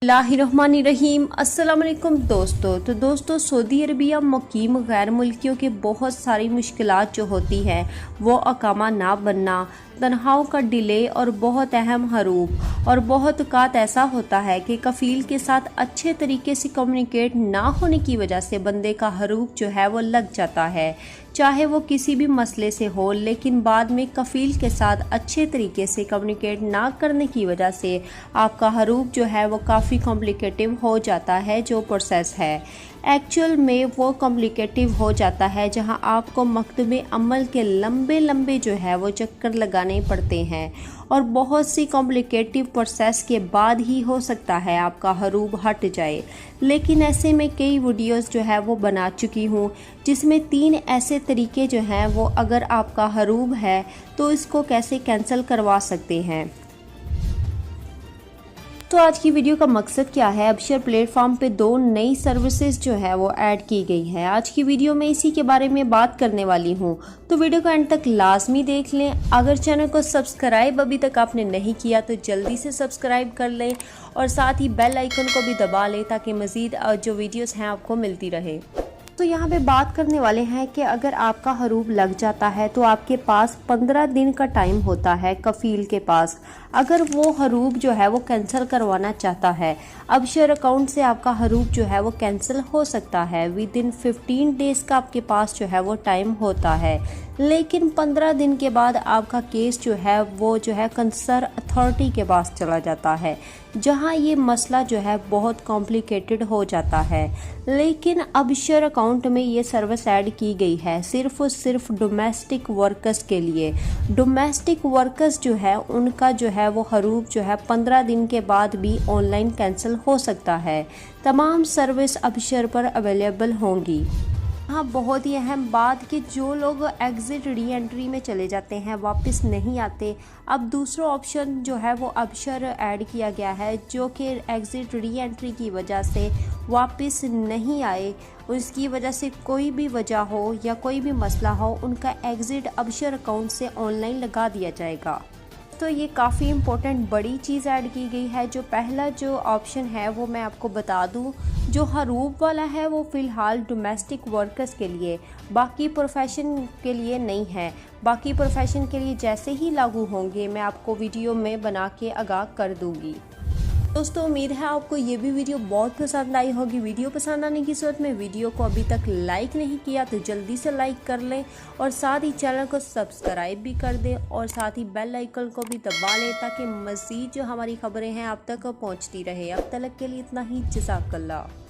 बिस्मिल्लाहिर्रहमानिर्रहीम। अस्सलाम वालेकुम दोस्तों सऊदी अरबिया मुकीम गैर मुल्कियों के बहुत सारी मुश्किलात जो होती हैं वो अकामा ना बनना, तनख्वाहों का डिले और बहुत अहम हरूप और बहुत औक़ात ऐसा होता है कि कफ़ील के साथ अच्छे तरीके से कम्युनिकेट ना होने की वजह से बंदे का हरूप जो है वो लग जाता है, चाहे वो किसी भी मसले से हो। लेकिन बाद में कफ़ील के साथ अच्छे तरीके से कम्युनिकेट ना करने की वजह से आपका हरूप जो है वो काफ़ी कॉम्प्लिकेटिव हो जाता है। जो प्रोसेस है एक्चुअल में वो कॉम्प्लिकेटिव हो जाता है, जहां आपको मकतबे अमल के लंबे लंबे जो है वो चक्कर लगाने पड़ते हैं और बहुत सी कॉम्प्लिकेटिव प्रोसेस के बाद ही हो सकता है आपका हरूप हट जाए। लेकिन ऐसे में कई वीडियोस जो है वो बना चुकी हूँ जिसमें 3 ऐसे तरीके जो हैं वो अगर आपका हरूप है तो इसको कैसे कैंसिल करवा सकते हैं। तो आज की वीडियो का मकसद क्या है, अबशर प्लेटफॉर्म पे 2 नई सर्विसेज जो है वो ऐड की गई है। आज की वीडियो में इसी के बारे में बात करने वाली हूँ, तो वीडियो को एंड तक लाजमी देख लें। अगर चैनल को सब्सक्राइब अभी तक आपने नहीं किया तो जल्दी से सब्सक्राइब कर लें और साथ ही बेल आइकन को भी दबा लें ताकि मज़ीद जो वीडियोज़ हैं आपको मिलती रहे। तो यहाँ पे बात करने वाले हैं कि अगर आपका हरूप लग जाता है तो आपके पास 15 दिन का टाइम होता है कफ़ील के पास। अगर वो हरूप जो है वो कैंसिल करवाना चाहता है, अबशर अकाउंट से आपका हरूप जो है वो कैंसिल हो सकता है। विद इन 15 डेज़ का आपके पास जो है वो टाइम होता है, लेकिन 15 दिन के बाद आपका केस जो है वो जो है कंसर्न अथॉरिटी के पास चला जाता है, जहां ये मसला जो है बहुत कॉम्प्लिकेटेड हो जाता है। लेकिन अबशर अकाउंट में ये सर्विस ऐड की गई है सिर्फ और सिर्फ डोमेस्टिक वर्कर्स के लिए। डोमेस्टिक वर्कर्स जो है उनका जो है वो हरूप जो है 15 दिन के बाद भी ऑनलाइन कैंसिल हो सकता है। तमाम सर्विस अबशर पर अवेलेबल होंगी। हाँ, बहुत ही अहम बात कि जो लोग एग्ज़िट री एंट्री में चले जाते हैं, वापस नहीं आते, अब दूसरा ऑप्शन जो है वो अबशर ऐड किया गया है, जो कि एग्ज़िट री एंट्री की वजह से वापस नहीं आए, उसकी वजह से कोई भी वजह हो या कोई भी मसला हो, उनका एग्ज़िट अबशर अकाउंट से ऑनलाइन लगा दिया जाएगा। तो ये काफ़ी इम्पोर्टेंट बड़ी चीज़ ऐड की गई है। जो पहला जो ऑप्शन है वो मैं आपको बता दूं, जो हरूप वाला है वो फ़िलहाल डोमेस्टिक वर्कर्स के लिए, बाकी प्रोफेशन के लिए नहीं है। बाकी प्रोफेशन के लिए जैसे ही लागू होंगे मैं आपको वीडियो में बना के आगाह कर दूँगी। दोस्तों, उम्मीद है आपको ये भी वीडियो बहुत पसंद आई होगी। वीडियो पसंद आने की सूरत में वीडियो को अभी तक लाइक नहीं किया तो जल्दी से लाइक कर लें और साथ ही चैनल को सब्सक्राइब भी कर दें और साथ ही बेल आइकन को भी दबा लें ताकि मज़ीद जो हमारी खबरें हैं आप तक पहुंचती रहे। अब तक के लिए इतना ही। जज़ाकल्लाह।